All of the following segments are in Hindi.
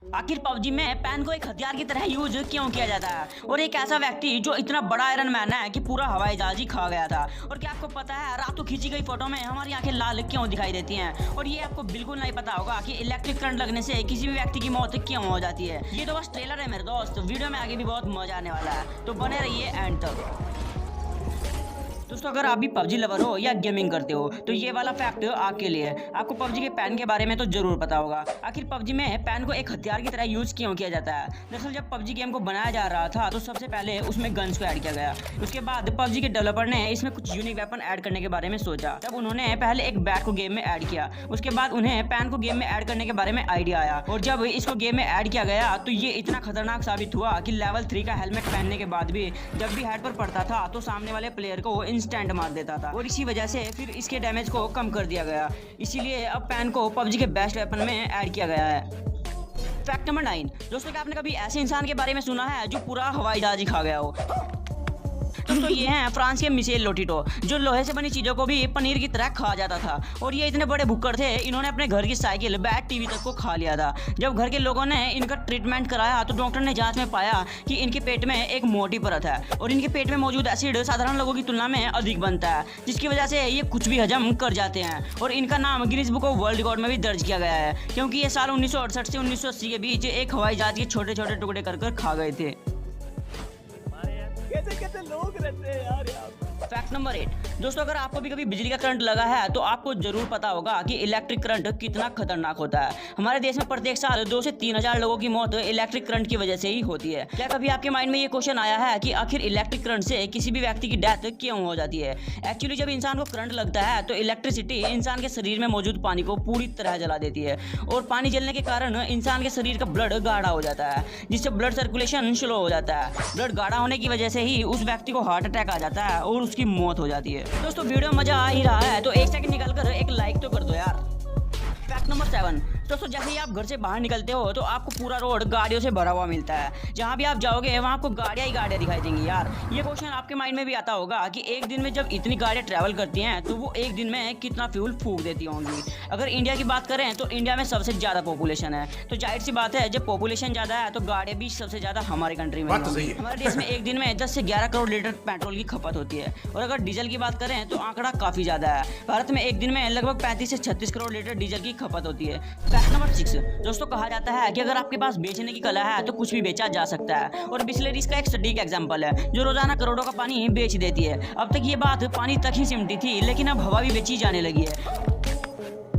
आखिर पबजी में पेन को एक हथियार की तरह यूज क्यों किया जाता है, और एक ऐसा व्यक्ति जो इतना बड़ा आयरन मैन है कि पूरा हवाई जहाज ही खा गया था। और क्या आपको पता है रातों खींची गई फोटो में हमारी आंखें लाल क्यों दिखाई देती हैं, और ये आपको बिल्कुल नहीं पता होगा कि इलेक्ट्रिक करंट लगने से किसी भी व्यक्ति की मौत क्यों हो जाती है। ये तो बस ट्रेलर है मेरे दोस्त, वीडियो में आगे भी बहुत मजा आने वाला है, तो बने रहिए एंड तक। दोस्तों अगर आप भी पबजी लवर हो या गेमिंग करते हो तो ये वाला फैक्ट आपके लिए है। आपको पबजी के पैन के बारे में तो जरूर पता होगा। आखिर पबजी में पैन को एक हथियार की तरह यूज क्यों किया जाता है। दरअसल जब पबजी गेम को बनाया जा रहा था तो सबसे पहले उसमें गन्स को ऐड किया गया। उसके बाद पबजी के डेवलपर ने इसमें कुछ यूनिक वेपन ऐड करने के बारे में सोचा। तब उन्होंने पहले एक बैट को गेम में ऐड किया, उसके बाद उन्हें पैन को गेम में ऐड करने के बारे में आइडिया आया, और जब इसको गेम में ऐड किया गया तो ये इतना खतरनाक साबित हुआ कि लेवल 3 का हेलमेट पहनने के बाद भी जब भी हेड पर पड़ता था तो सामने वाले प्लेयर को इंस्टेंट मार देता था, और इसी वजह से फिर इसके डैमेज को कम कर दिया गया। इसीलिए अब पैन को पबजी के बेस्ट वेपन में ऐड किया गया है। Fact number 9। दोस्तों क्या आपने कभी ऐसे इंसान के बारे में सुना है जो पूरा हवाई जहाज ही खा गया हो। दोस्तों ये हैं फ्रांस के मिशेल लोटिटो, जो लोहे से बनी चीजों को भी पनीर की तरह खा जाता था, और ये इतने बड़े भुक्कड़ थे इन्होंने अपने घर की साइकिल, बैट, टीवी तक को खा लिया था। जब घर के लोगों ने इनका ट्रीटमेंट कराया तो डॉक्टर ने जांच में पाया कि इनके पेट में एक मोटी परत है, और इनके पेट में मौजूद एसिड साधारण लोगों की तुलना में अधिक बनता है, जिसकी वजह से ये कुछ भी हजम कर जाते हैं, और इनका नाम Guinness book of world record में भी दर्ज किया गया है, क्योंकि ये साल 1968 से 1980 के बीच एक हवाई जहाज के छोटे छोटे टुकड़े कर खा गए थे। कैसे कैसे लोग रहते हैं यार यहाँ पे। Fact number 8। दोस्तों अगर आपको भी कभी बिजली का करंट लगा है तो आपको जरूर पता होगा कि इलेक्ट्रिक करंट कितना खतरनाक होता है। हमारे देश में प्रत्येक साल 2 से 3 हजार लोगों की मौत इलेक्ट्रिक करंट की वजह से ही होती है। क्या कभी आपके माइंड में ये क्वेश्चन आया है कि आखिर इलेक्ट्रिक करंट से किसी भी व्यक्ति की डेथ क्यों हो जाती है। एक्चुअली जब इंसान को करंट लगता है तो इलेक्ट्रिसिटी इंसान के शरीर में मौजूद पानी को पूरी तरह जला देती है, और पानी जलने के कारण इंसान के शरीर का ब्लड गाढ़ा हो जाता है, जिससे ब्लड सर्कुलेशन स्लो हो जाता है। ब्लड गाढ़ा होने की वजह से ही उस व्यक्ति को हार्ट अटैक आ जाता है और उसकी मौत हो जाती है। दोस्तों वीडियो में मजा आ ही रहा है तो 1 सेकंड निकाल कर एक लाइक तो कर दो यार। Fact number 7। दोस्तों जैसे ही आप घर से बाहर निकलते हो तो आपको पूरा रोड गाड़ियों से भरा हुआ मिलता है। जहाँ भी आप जाओगे वहाँ आपको गाड़ियाँ ही गाड़ियाँ दिखाई देंगी यार। ये क्वेश्चन आपके माइंड में भी आता होगा कि एक दिन में जब इतनी गाड़ियाँ ट्रैवल करती हैं तो वो एक दिन में कितना फ्यूल फूक देती होंगी। अगर इंडिया की बात करें तो इंडिया में सबसे ज़्यादा पॉपुलेशन है, तो जाहिर सी बात है जब पॉपुलेशन ज़्यादा है तो गाड़ियाँ भी सबसे ज़्यादा हमारी कंट्री में होंगी। हमारे देश में एक दिन में 10 से 11 करोड़ लीटर पेट्रोल की खपत होती है, और अगर डीजल की बात करें तो आंकड़ा काफ़ी ज़्यादा है। भारत में एक दिन में लगभग 35 से 36 करोड़ लीटर डीजल की खपत होती है। Fact number 6। दोस्तों कहा जाता है कि अगर आपके पास बेचने की कला है तो कुछ भी बेचा जा सकता है, और बिस्लरी इसका एक सटीक एग्जांपल है जो रोजाना करोड़ों का पानी बेच देती है। अब तक ये बात पानी तक ही सिमटी थी, लेकिन अब हवा भी बेची जाने लगी है।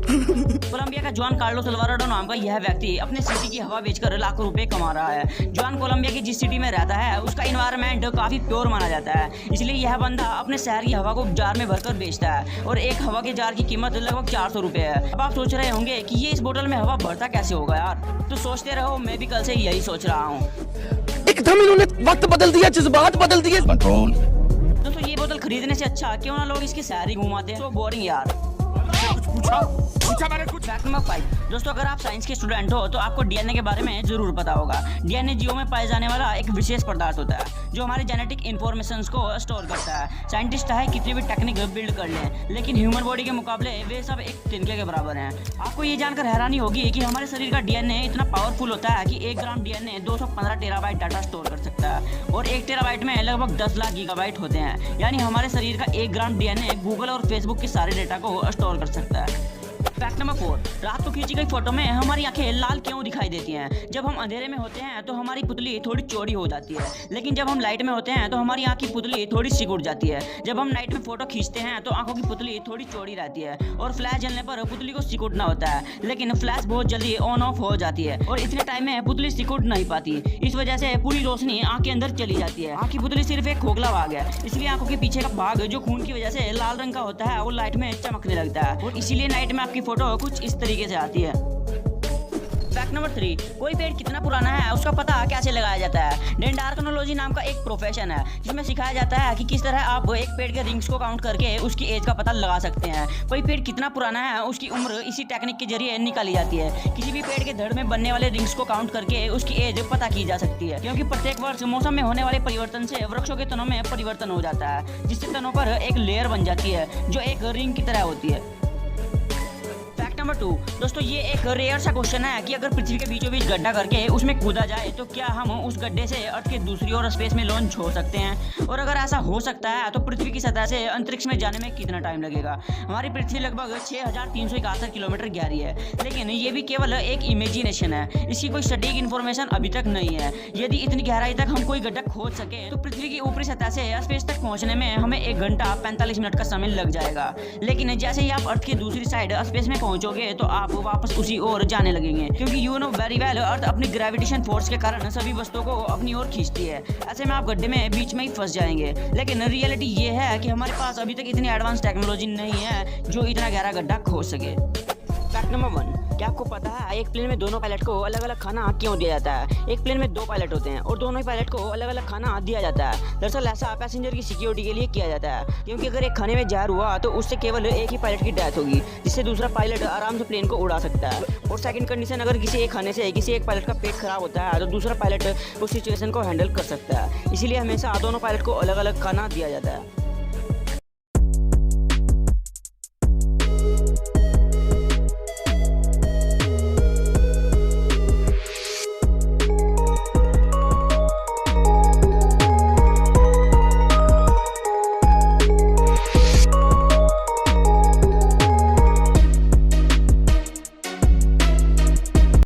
कोलंबिया का जुआन कार्लोस अल्वाराडो नाम का यह व्यक्ति अपने सिटी की हवा बेचकर लाखों रुपए कमा रहा है। जुआन कोलंबिया की जिस सिटी में रहता है उसका इन्वायरमेंट काफी प्योर माना जाता है, इसलिए यह बंदा अपने शहर की हवा को जार में भरकर बेचता है, और एक हवा के जार की कीमत लगभग 400 रुपए है। अब आप सोच रहे होंगे कि ये इस बोतल में हवा भरता कैसे होगा यार, तो सोचते रहो, मैं भी कल से यही सोच रहा हूँ। एकदम इन्होंने वक्त बदल दिया, जज्बात बदल दिए। कंट्रोल। दोस्तों ये बोतल खरीदने से अच्छा क्यों ना लोग इसकी शहर ही घुमाते हैं, तो बोरिंग यार। पूछा मैंने कुछ। Fact number 5। दोस्तों अगर आप साइंस के स्टूडेंट हो तो आपको डीएनए के बारे में जरूर पता होगा। डीएनए जीवों में पाए जाने वाला एक विशेष पदार्थ होता है जो हमारे जेनेटिक इन्फॉर्मेशंस को स्टोर करता है। साइंटिस्ट है कितनी भी टेक्निक बिल्ड कर लें, लेकिन ह्यूमन बॉडी के मुकाबले वे सब एक तिनके के बराबर हैं। आपको ये जानकर हैरानी होगी कि हमारे शरीर का डीएनए इतना पावरफुल होता है कि 1 ग्राम डीएनए 215 टेराबाइट डाटा स्टोर कर सकता है, और 1 टेराबाइट में लगभग 10 लाख गीगाबाइट होते हैं। यानी हमारे शरीर का 1 ग्राम डीएनए गूगल और फेसबुक के सारे डेटा को स्टोर कर सकता है। Fact number 4। रात को खींची गई फोटो में हमारी आंखें लाल क्यों दिखाई देती हैं। जब हम अंधेरे में होते हैं तो हमारी पुतली थोड़ी चौड़ी हो जाती है, लेकिन जब हम लाइट में होते हैं तो हमारी आंख की पुतली थोड़ी सिकुड़ जाती है। जब हम नाइट में फोटो खींचते हैं तो आंखों की पुतली थोड़ी चौड़ी रहती है, और फ्लैश जलने पर पुतली को सिकुड़ना होता है, लेकिन फ्लैश बहुत जल्दी ऑन ऑफ हो जाती है, और इतने टाइम में पुतली सिकुड़ नहीं पाती। इस वजह से पूरी रोशनी आंख के अंदर चली जाती है। आंख की पुतली सिर्फ एक खोखला भाग है, इसलिए आंखों के पीछे का भाग जो खून की वजह से लाल रंग का होता है वो लाइट में चमकने लगता है, और इसीलिए नाइट में आपकी फोटो कुछ इस तरीके से आती है। Fact number 3। कोई पेड़ कितना पुराना है उसका पता कैसे लगाया जाता है। डेंड्रार्कोलॉजी नाम का एक प्रोफेशन है जिसमें सिखाया जाता है कि किस तरह आप एक पेड़ के रिंग्स को काउंट करके उसकी एज का पता लगा सकते हैं। कोई पेड़ कितना पुराना है उसकी उम्र इसी टेक्निक के जरिए निकाली जाती है। किसी भी पेड़ के धड़ में बनने वाले रिंग्स को काउंट करके उसकी एज पता की जा सकती है, क्योंकि प्रत्येक वर्ष मौसम में होने वाले परिवर्तन से वृक्षों के तनों में परिवर्तन हो जाता है, जिससे तनों पर एक लेयर बन जाती है जो एक रिंग की तरह होती है। नंबर 2 दोस्तों, ये एक रेयर सा क्वेश्चन है कि अगर पृथ्वी के बीचों बीच गड्ढा करके उसमें कूदा जाए तो क्या हम उस गड्ढे से अर्थ के दूसरी ओर स्पेस में लॉन्च हो सकते हैं, और अगर ऐसा हो सकता है तो पृथ्वी की सतह से अंतरिक्ष में जाने में कितना टाइम लगेगा। हमारी पृथ्वी लगभग 6361 किलोमीटर गहरी है, लेकिन ये भी केवल एक इमेजिनेशन है, इसकी कोई सटीक इन्फॉर्मेशन अभी तक नहीं है। यदि इतनी गहराई तक हम कोई गड्ढा खोद सके तो पृथ्वी की ऊपरी सतह से स्पेस तक पहुंचने में हमें 1 घंटा 45 मिनट का समय लग जाएगा। लेकिन जैसे ही आप अर्थ की दूसरी साइड स्पेस में पहुंचोगे तो आप वापस उसी ओर जाने लगेंगे, क्योंकि यू नो वेरी वेल अर्थ अपनी ग्रेविटेशन फोर्स के कारण सभी वस्तुओं को अपनी ओर खींचती है। ऐसे में आप गड्ढे में बीच में ही फंस जाएंगे। लेकिन रियलिटी ये है कि हमारे पास अभी तक इतनी एडवांस टेक्नोलॉजी नहीं है जो इतना गहरा गड्ढा खोद सके। फैक्ट नंबर 1, क्या आपको पता है एक प्लेन में दोनों पायलट को अलग अलग खाना क्यों दिया जाता है? एक प्लेन में 2 पायलट होते हैं और दोनों ही पायलट को अलग अलग खाना दिया जाता है। दरअसल ऐसा पैसेंजर की सिक्योरिटी के लिए किया जाता है, क्योंकि अगर एक खाने में जहर हुआ तो उससे केवल एक ही पायलट की डेथ होगी, जिससे दूसरा पायलट आराम से प्लेन को उड़ा सकता है। और सेकंड कंडीशन, अगर किसी एक खाने से किसी एक पायलट का पेट खराब होता है तो दूसरा पायलट उस सिचुएशन को हैंडल कर सकता है। इसीलिए हमेशा दोनों पायलट को अलग अलग खाना दिया जाता है।